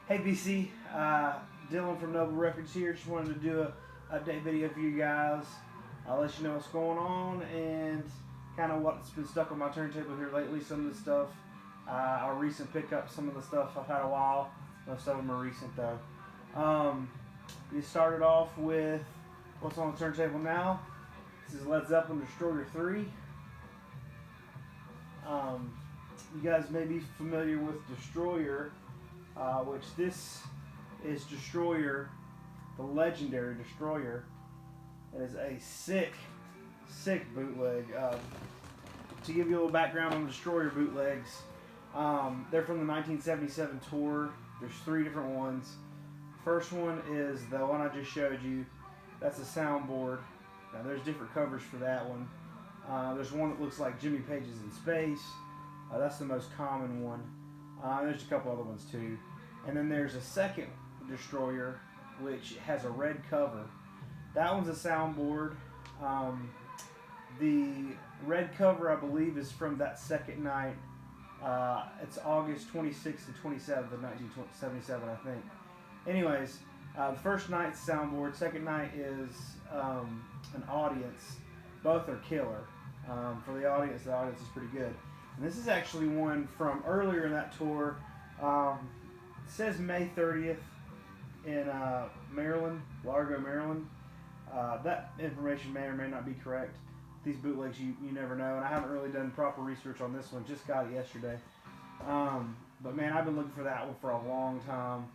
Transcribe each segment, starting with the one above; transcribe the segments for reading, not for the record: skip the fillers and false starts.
Hey BC, Dylan from Noble Records here. Just wanted to do a update video for you guys. I'll let you know what's going on and kind of what's been stuck on my turntable here lately. Some of the stuff, our recent pickups, some of the stuff I've had a while. Most of them are recent though. We started off with what's on the turntable now. This is Led Zeppelin Destroyer 3. You guys may be familiar with Destroyer, which this is Destroyer, the legendary Destroyer. It is a sick bootleg. To give you a little background on Destroyer bootlegs, they're from the 1977 tour. There's 3 different ones. First one is the one I just showed you. That's a soundboard. Now there's different covers for that one. There's one that looks like Jimmy Page's In Space. That's the most common one. There's a couple other ones too. And then there's a second Destroyer which has a red cover. That one's a soundboard. The red cover, I believe, is from that second night. It's August 26th to 27th of 1977, I think. Anyways, the first night's soundboard. Second night is an audience. Both are killer. For the audience is pretty good. And this is actually one from earlier in that tour. It says May 30th in Maryland, Largo, Maryland. That information may or may not be correct. These bootlegs, you never know. And I haven't really done proper research on this one. Just got it yesterday. But man, I've been looking for that one for a long time.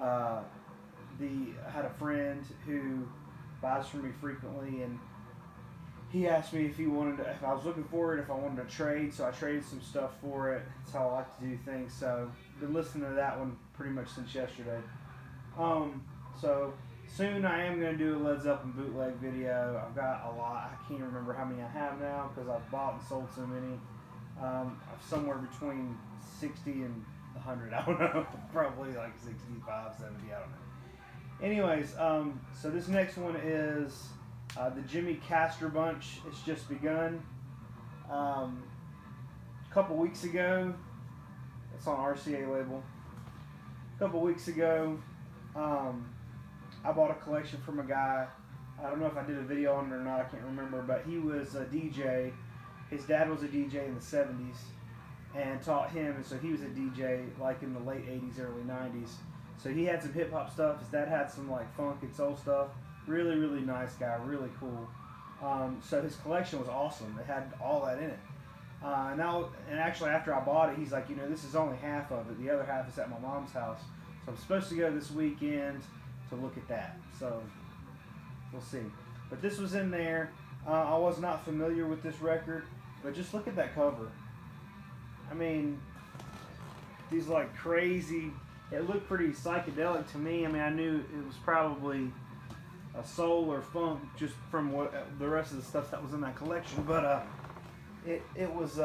I had a friend who buys from me frequently, and he asked me if I was looking for it, if I wanted to trade, so I traded some stuff for it. That's how I like to do things. So I've been listening to that one pretty much since yesterday. So soon I am going to do a Led Zeppelin bootleg video. I've got a lot. I can't remember how many I have now because I've bought and sold so many. Somewhere between 60 and 100. I don't know. Probably like 65, 70. I don't know. Anyways, so this next one is the Jimmy Castor Bunch. It's Just Begun. A couple weeks ago, it's on RCA label. A couple weeks ago, I bought a collection from a guy. I don't know if I did a video on it or not, I can't remember, but he was a DJ. His dad was a DJ in the 70s and taught him, and so he was a DJ like in the late 80s, early 90s. So he had some hip hop stuff. His dad had some like funk and soul stuff. Really, really nice guy, really cool. So his collection was awesome. It had all that in it. And actually after I bought it, he's like, this is only half of it. The other half is at my mom's house. So I'm supposed to go this weekend to look at that. So we'll see. But this was in there. I was not familiar with this record, but just look at that cover. I mean, these like crazy, it looked pretty psychedelic to me. I mean, I knew it was probably a soul or funk just from what the rest of the stuff that was in that collection, but it was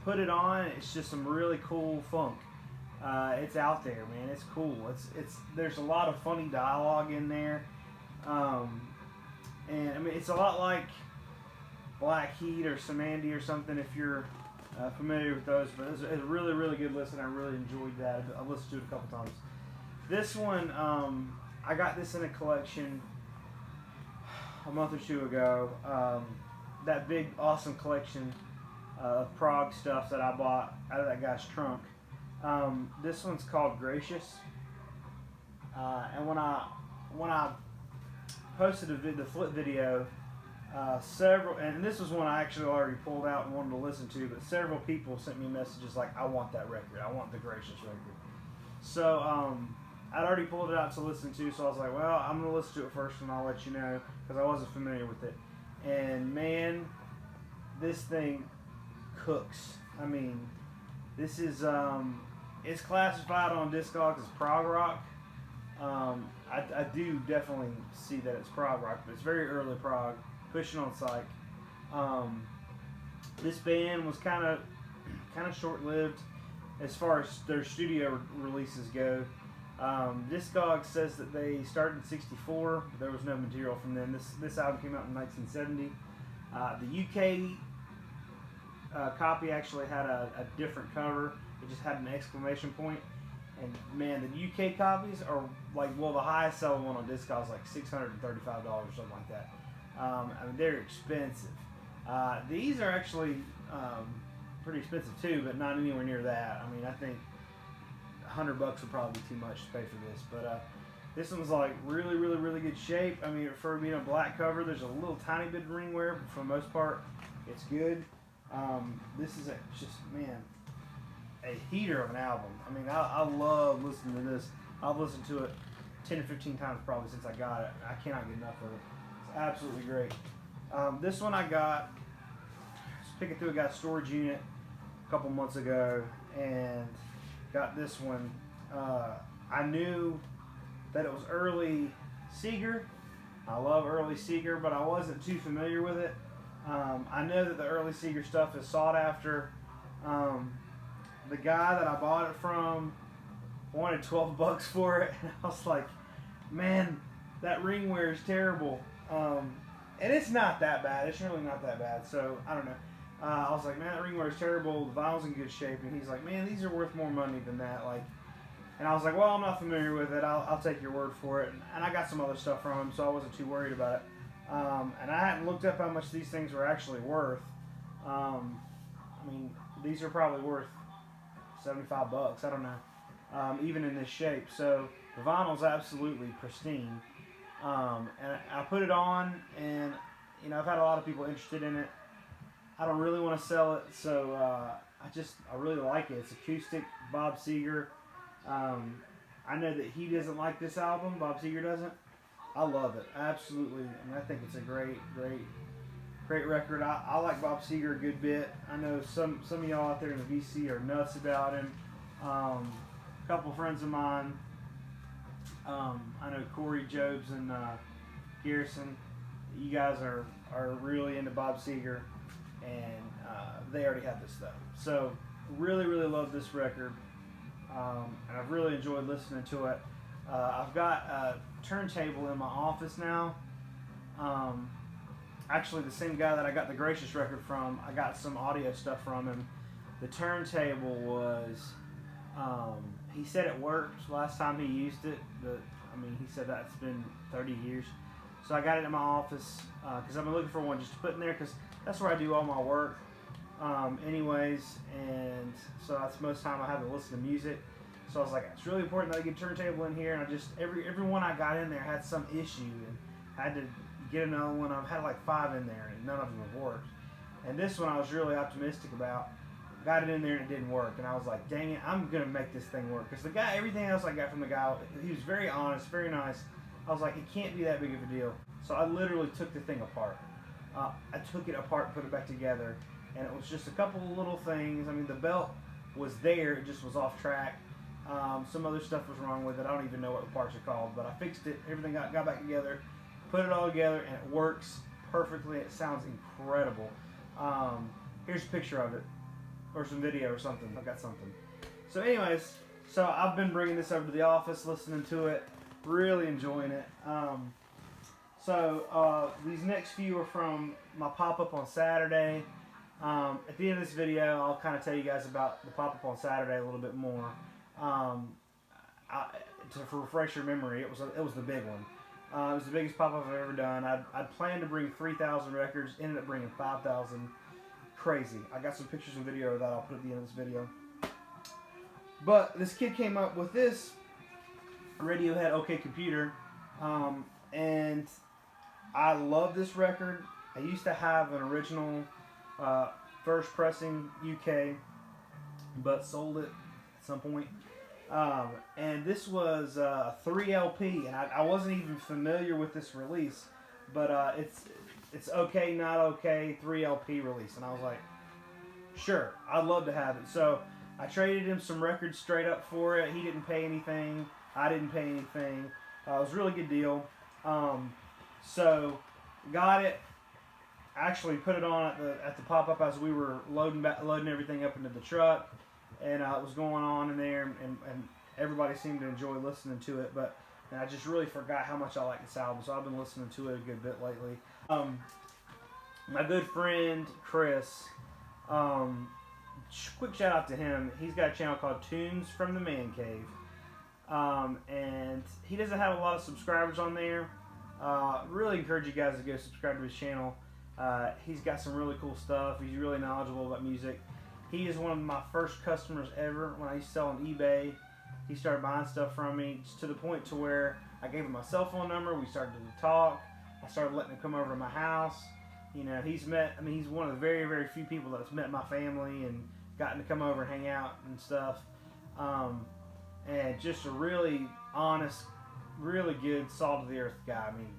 put it on. It's just some really cool funk. It's out there, man. It's cool. There's a lot of funny dialogue in there, and I mean it's a lot like Black Heat or Samandi or something if you're familiar with those. But it's a really, really good listen. I really enjoyed that. I've listened to it a couple times. This one, I got this in a collection a month or two ago. That big, awesome collection of Prog stuff that I bought out of that guy's trunk. This one's called Gracious. And when I posted the flip video, and this was one I actually already pulled out and wanted to listen to, but several people sent me messages like, I want that record. I want the Gracious record. So, I'd already pulled it out to listen to, so I was like, well, I'm going to listen to it first and I'll let you know, because I wasn't familiar with it. And man, this thing cooks. I mean, this is, it's classified on Discogs as prog rock. I do definitely see that it's prog rock, but it's very early prog, pushing on psych. This band was kind of short-lived as far as their studio releases go. Discogs says that they started in '64, but there was no material from them. This album came out in 1970. The UK copy actually had a different cover. It just had an exclamation point. And man, the UK copies are like, well, the highest selling one on Discog is like $635 or something like that. I mean, they're expensive. These are actually pretty expensive too, but not anywhere near that. I mean, I think $100 would probably be too much to pay for this, but this one's like really, really, really good shape. I mean, for being a black cover, there's a little tiny bit of ring wear, but for the most part, it's good. This is just, man, a heater of an album. I mean, I love listening to this. I've listened to it 10 or 15 times probably since I got it. I cannot get enough of it. It's absolutely great. This one I got, just picking through a guy's storage unit a couple months ago, and got this one. I knew that it was early Seger. I love early Seger, but I wasn't too familiar with it. I know that the early Seger stuff is sought after. The guy that I bought it from wanted $12 for it, and I was like, man, that ring wear is terrible. And it's not that bad. It's really not that bad. So I don't know. I was like, man, that ring wear is terrible. The vinyl's in good shape, and he's like, man, these are worth more money than that. Like, and I was like, well, I'm not familiar with it. I'll take your word for it. And I got some other stuff from him, so I wasn't too worried about it. And I hadn't looked up how much these things were actually worth. I mean, these are probably worth $75. I don't know, even in this shape. So the vinyl's absolutely pristine. And I put it on, and you know, I've had a lot of people interested in it. I don't really want to sell it, so I really like it. It's acoustic, Bob Seger. I know that he doesn't like this album. Bob Seger doesn't. I love it, absolutely. I mean, I think it's a great record. I like Bob Seger a good bit. I know some of y'all out there in the VC are nuts about him. A couple friends of mine, I know Corey Jobs and Garrison. You guys are really into Bob Seger, and they already have this stuff. So really, really love this record, and I've really enjoyed listening to it. I've got a turntable in my office now. Actually, the same guy that I got the Gracious record from, I got some audio stuff from him. The turntable was, he said it worked last time he used it, but I mean, he said that's been 30 years. So I got it in my office because I've been looking for one just to put in there because that's where I do all my work anyways, and so that's most time I have to listen to music. So I was like, it's really important that I get a turntable in here, and I just, every one I got in there had some issue, and I had to get another one. I've had like 5 in there, and none of them have worked. And this one I was really optimistic about. Got it in there and it didn't work, and I was like, dang it, I'm gonna make this thing work. Because the guy, everything else I got from the guy, he was very honest, very nice. I was like, it can't be that big of a deal. So I literally took the thing apart. I took it apart, put it back together, and it was just a couple of little things. I mean, the belt was there, it just was off track. Some other stuff was wrong with it. I don't even know what the parts are called, but I fixed it. Everything got back together, put it all together, and it works perfectly. It sounds incredible. Here's a picture of it, or some video or something. I got something. So anyways, so I've been bringing this over to the office, listening to it, really enjoying it. These next few are from my pop-up on Saturday. At the end of this video, I'll kind of tell you guys about the pop-up on Saturday a little bit more. To refresh your memory, it was the big one. It was the biggest pop-up I've ever done. I'd planned to bring 3,000 records, ended up bringing 5,000. Crazy. I got some pictures and video of that I'll put at the end of this video. But this kid came up with this Radiohead OK Computer, and I love this record. I used to have an original first pressing UK, but sold it at some point. And this was 3 LP, and I wasn't even familiar with this release, but it's okay, not okay, 3 LP release. And I was like, sure, I'd love to have it. So I traded him some records straight up for it. He didn't pay anything. I didn't pay anything. It was a really good deal. So got it. Actually put it on at the pop-up as we were loading everything up into the truck. And it was going on in there, and everybody seemed to enjoy listening to it. And I just really forgot how much I like this album, so I've been listening to it a good bit lately. My good friend Chris, quick shout out to him. He's got a channel called Tunes from the Man Cave. And he doesn't have a lot of subscribers on there. Really encourage you guys to go subscribe to his channel. He's got some really cool stuff. He's really knowledgeable about music. He is one of my first customers ever. When I used to sell on eBay, he started buying stuff from me, to the point to where I gave him my cell phone number. We started to talk. I started letting him come over to my house. You know, he's one of the very, very few people that's met my family and gotten to come over and hang out and stuff. And just a really honest, really good, salt-of-the-earth guy. I mean,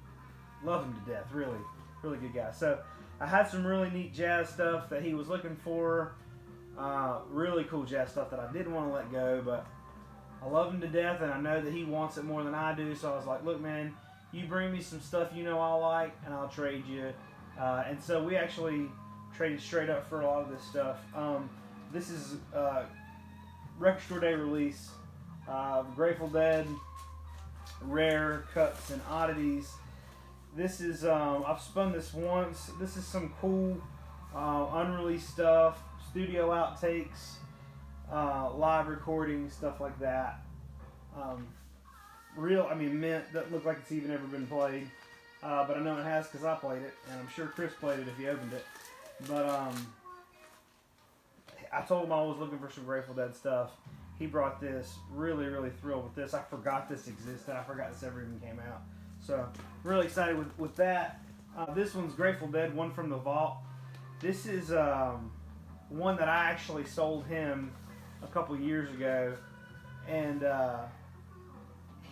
love him to death. Really, really good guy. So I had some really neat jazz stuff that he was looking for. Really cool jazz stuff that I didn't want to let go, but I love him to death, and I know that he wants it more than I do. So I was like, look, man, you bring me some stuff you know I'll like, and I'll trade you. And so we actually traded straight up for a lot of this stuff. This is Record Store Day release. Grateful Dead, Rare Cuts and Oddities. This is, I've spun this once. This is some cool unreleased stuff, studio outtakes, live recordings, stuff like that. Mint, doesn't look like it's even ever been played. But I know it has because I played it, and I'm sure Chris played it if he opened it. But I told him I was looking for some Grateful Dead stuff. He brought this. Really, really thrilled with this. I forgot this existed. I forgot this ever even came out. So, really excited with that. This one's Grateful Dead, one from the vault. This is one that I actually sold him a couple years ago, and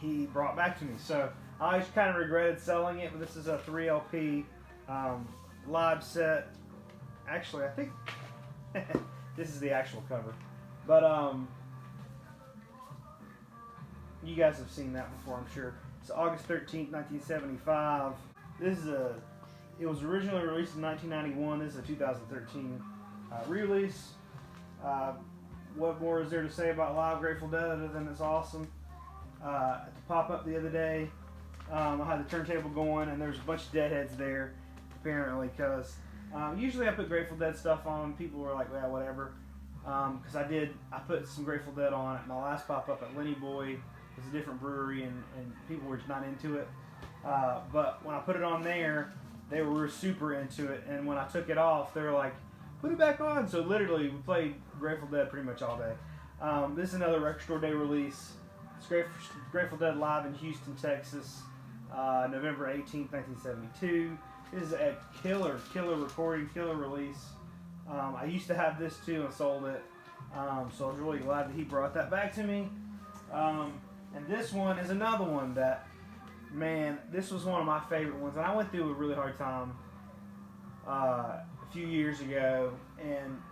he brought back to me. So, I always kind of regretted selling it, but this is a 3 LP live set. Actually, I think this is the actual cover. But you guys have seen that before, I'm sure. It's August 13th, 1975. It was originally released in 1991. This is a 2013 release. What more is there to say about Live Grateful Dead other than it's awesome? At the pop-up the other day, I had the turntable going, and there's a bunch of Deadheads there, apparently, because usually I put Grateful Dead stuff on. People were like, well, whatever. Because I put some Grateful Dead on at my last pop-up at Lenny Boy. It's a different brewery, and people were just not into it. But when I put it on there, they were super into it, and when I took it off, they were like, put it back on. So literally, we played Grateful Dead pretty much all day. This is another Record Store Day release. It's Grateful Dead live in Houston, Texas, November 18th, 1972. This is a killer recording, killer release. I used to have this too and sold it, so I was really glad that he brought that back to me. And this one is another one that, man, this was one of my favorite ones. And I went through a really hard time a few years ago, and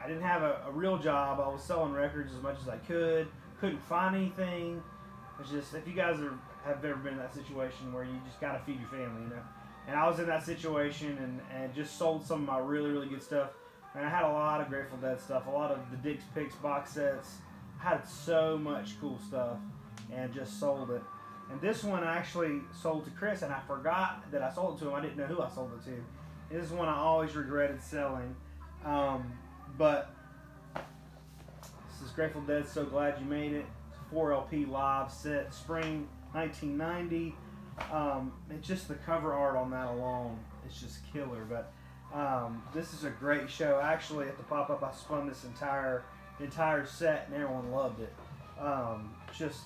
I didn't have a real job. I was selling records as much as I could. Couldn't find anything. It's just, if you guys have ever been in that situation where you just got to feed your family, you know. And I was in that situation and just sold some of my really, really good stuff. And I had a lot of Grateful Dead stuff, a lot of the Dick's Picks box sets. I had so much cool stuff and just sold it. And this one I actually sold to Chris, and I forgot that I sold it to him. I didn't know who I sold it to. This is one I always regretted selling. But this is Grateful Dead, So Glad You Made It. It's a 4 LP live set, spring 1990. It's just the cover art on that alone. It's just killer. But this is a great show. Actually, at the pop-up, I spun this entire set, and everyone loved it. Just,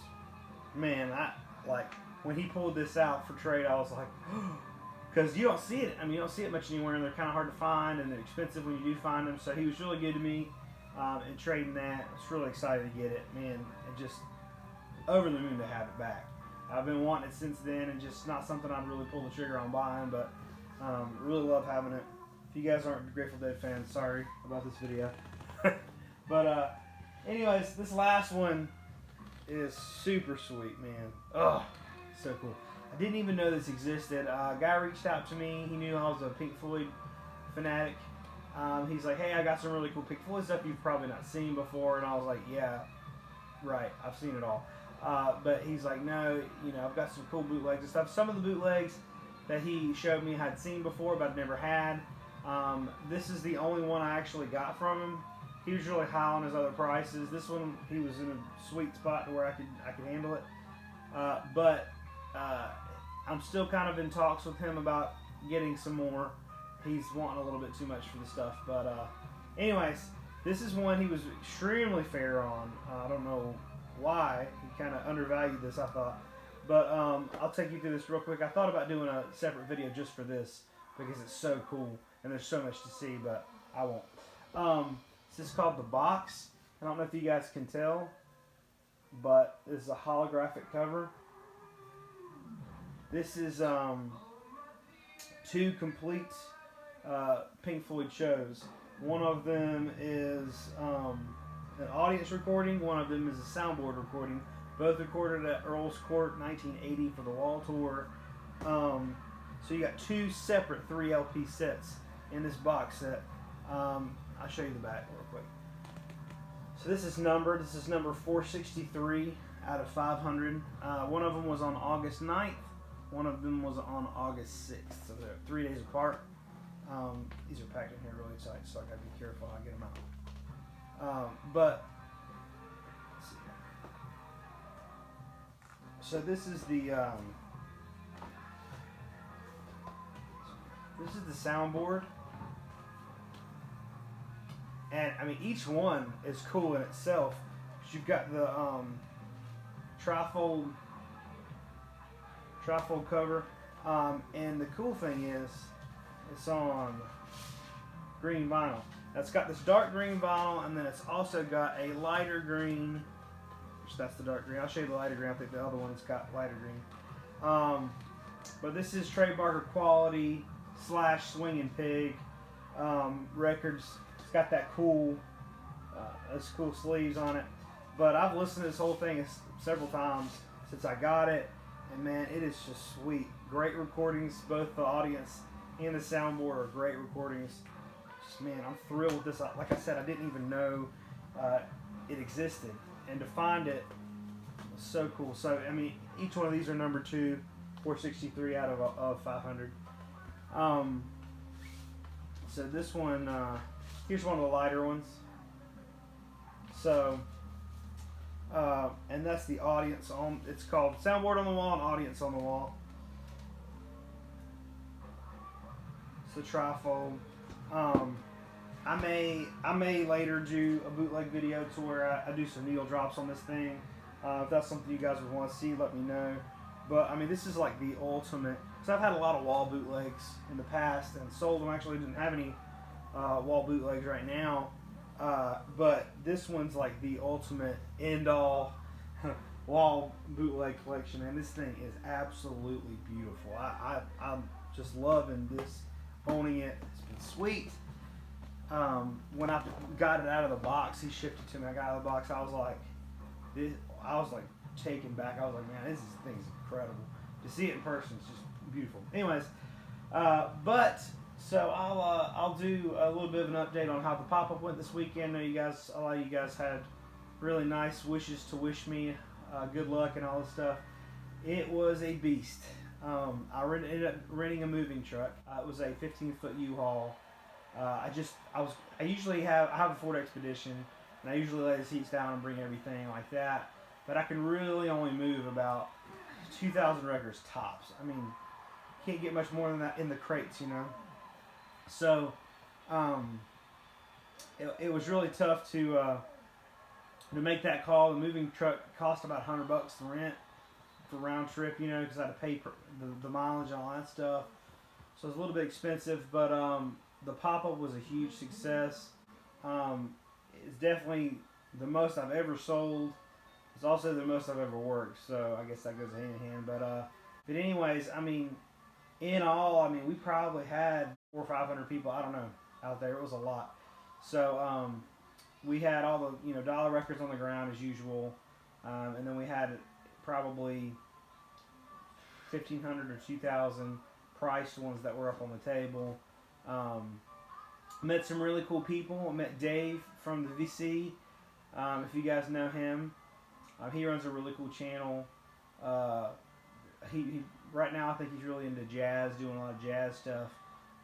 man, when he pulled this out for trade, I was like, because you don't see it. I mean, you don't see it much anywhere, and they're kind of hard to find, and they're expensive when you do find them. So he was really good to me in trading that. I was really excited to get it, man. And just over the moon to have it back. I've been wanting it since then, and just not something I've really pulled the trigger on buying, but really love having it. If you guys aren't Grateful Dead fans, sorry about this video. But anyways, this last one is super sweet, man. Oh, so cool. I didn't even know this existed. A guy reached out to me. He knew I was a Pink Floyd fanatic. He's like, hey, I got some really cool Pink Floyd stuff you've probably not seen before. And I was like, yeah, right, I've seen it all. But he's like, no, I've got some cool bootlegs and stuff. Some of the bootlegs that he showed me I had seen before, but I've never had. This is the only one I actually got from him. he was really high on his other prices. This one, he was in a sweet spot to where I could handle it. But I'm still kind of in talks with him about getting some more. He's wanting a little bit too much for the stuff. But anyways, this is one he was extremely fair on. I don't know why. He kind of undervalued this, I thought. But I'll take you through this real quick. I thought about doing a separate video just for this because it's so cool and there's so much to see, but I won't. This is called The Box. I don't know if you guys can tell, but this is a holographic cover. This is 2 complete Pink Floyd shows. One of them is an audience recording. One of them is a soundboard recording. Both recorded at Earl's Court, 1980 for the Wall Tour. So you got 2 separate 3 LP sets in this box set. I'll show you the back real quick. So this is numbered. This is number 463 out of 500. One of them was on August 9th. One of them was on August 6th. So they're 3 days apart. These are packed in here really tight, so I gotta be careful how I get them out. But let's see. So this is the soundboard, and I mean each one is cool in itself. You've got the trifold cover, and the cool thing is it's on green vinyl. That's got this dark green vinyl, and then it's also got a lighter green, which that's the dark green. I'll show you the lighter green. I think the other one's got lighter green. But this is Trey Barker quality / Swingin' Pig records. It's got that cool, those cool sleeves on it. But I've listened to this whole thing several times since I got it, and man, it is just sweet. Great recordings. Both the audience and the soundboard are great recordings. Just man, I'm thrilled with this. Like I said, I didn't even know it existed, and to find it was so cool. So I mean, each one of these are number 2, 463 out of 500. So this one, here's one of the lighter ones. So, and that's the audience on. It's called Soundboard on the Wall and Audience on the Wall. It's a trifold. I may later do a bootleg video to where I do some needle drops on this thing. If that's something you guys would want to see, let me know. But I mean, this is like the ultimate. Because I've had a lot of wall bootlegs in the past and sold them. Actually, didn't have any wall bootlegs right now. But this one's like the ultimate end-all wall bootleg collection, and this thing is absolutely beautiful. I'm just loving this, owning it. It's been sweet. When I got it out of the box, he shipped it to me. I got it out of the box. I was like taken back. I was like, man, this thing's incredible. To see it in person is just beautiful. Anyways, but so I'll do a little bit of an update on how the pop-up went this weekend. I know a lot of you guys had really nice wishes to wish me good luck and all this stuff. It was a beast. I ended up renting a moving truck. It was a 15-foot U-Haul. I usually have a Ford Expedition, and I usually lay the seats down and bring everything like that. But I can really only move about 2,000 records tops. I mean, can't get much more than that in the crates, you know. So, it was really tough to make that call. The moving truck cost about $100 to rent for round trip, you know, because I had to pay the mileage and all that stuff. So it was a little bit expensive, but the pop-up was a huge success. It's definitely the most I've ever sold. It's also the most I've ever worked, so I guess that goes hand in hand. But anyways, I mean, in all, I mean, we probably had 400 or 500 people, I don't know, out there. It was a lot. So we had all the dollar records on the ground as usual, and then we had probably 1,500 or 2,000 priced ones that were up on the table. Met some really cool people. I met Dave from the VC. If you guys know him, he runs a really cool channel. He right now I think he's really into jazz, doing a lot of jazz stuff.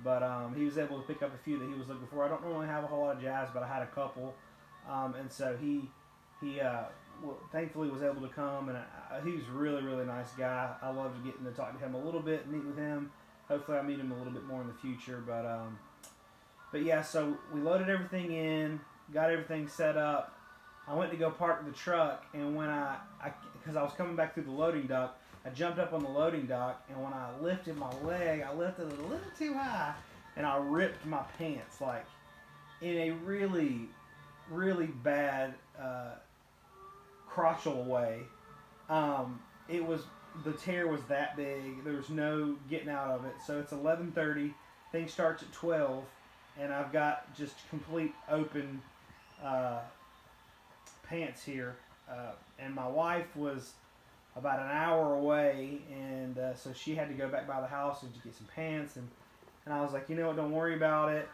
But he was able to pick up a few that he was looking for. I don't normally have a whole lot of jazz, but I had a couple. and so he thankfully was able to come, and he was a really, really nice guy. I loved getting to talk to him a little bit, meet with him. Hopefully I'll meet him a little bit more in the future, but yeah, so we loaded everything in, got everything set up. I went to go park the truck, and when because I was coming back through the loading dock, I jumped up on the loading dock, and when I lifted my leg, I lifted it a little too high, and I ripped my pants, like, in a really, really bad crotchal way. The tear was that big. There was no getting out of it. So it's 11:30. Thing starts at 12, and I've got just complete open pants here. And my wife was about an hour away, and so she had to go back by the house and to get some pants. And I was like, you know what? Don't worry about it.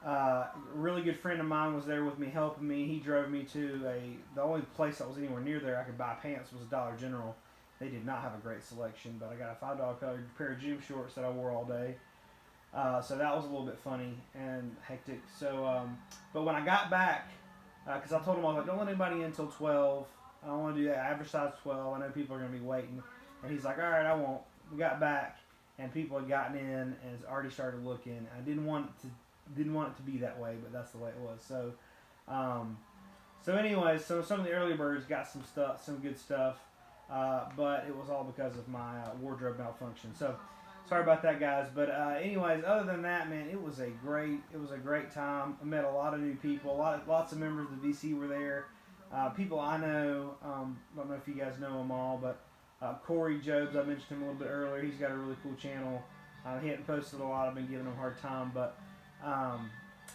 A really good friend of mine was there with me, helping me. He drove me to the only place that was anywhere near there I could buy pants was Dollar General. They did not have a great selection, but I got a $5 pair of gym shorts that I wore all day. So that was a little bit funny and hectic. So, but when I got back, because I told him, I was like, don't let anybody in until 12. I don't want to do that. I advertised 12. I know people are going to be waiting. And he's like, all right, I won't. We got back, and people had gotten in and has already started looking. I didn't want it to be that way, but that's the way it was. So anyways, so some of the early birds got some stuff, some good stuff, but it was all because of my wardrobe malfunction. So sorry about that, guys. But anyways, other than that, man, it was a great time. I met a lot of new people. Lots of members of the VC were there. People I know. Don't know if you guys know them all, but Corey Jobs, I mentioned him a little bit earlier. He's got a really cool channel. He hadn't posted a lot. I've been giving him a hard time, but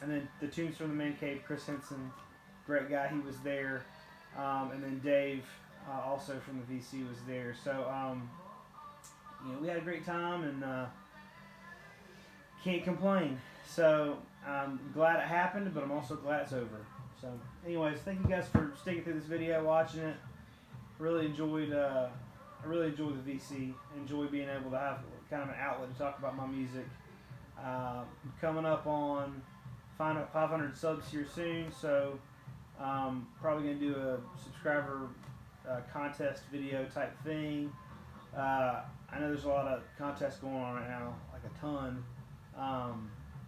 and then the Tunes from the Man Cave, Chris Henson, great guy, he was there. And then Dave, also from the VC, was there. So we had a great time, and can't complain. So I'm glad it happened, but I'm also glad it's over. So anyways, thank you guys for sticking through this video, watching it. Really enjoyed the VC. Enjoy being able to have kind of an outlet to talk about my music. Coming up on 500 subs here soon, so probably going to do a subscriber contest video type thing. I know there's a lot of contests going on right now, like a ton.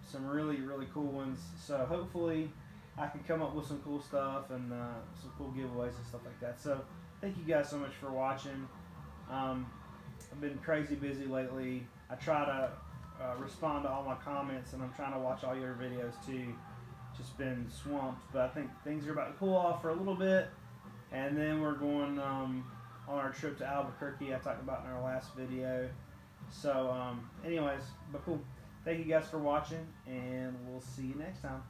Some really, really cool ones. So hopefully I can come up with some cool stuff and some cool giveaways and stuff like that. So thank you guys so much for watching. I've been crazy busy lately. I try to respond to all my comments, and I'm trying to watch all your videos too. Just been swamped, but I think things are about to cool off for a little bit, and then we're going on our trip to Albuquerque. I talked about in our last video. So anyways, but cool. Thank you guys for watching, and we'll see you next time.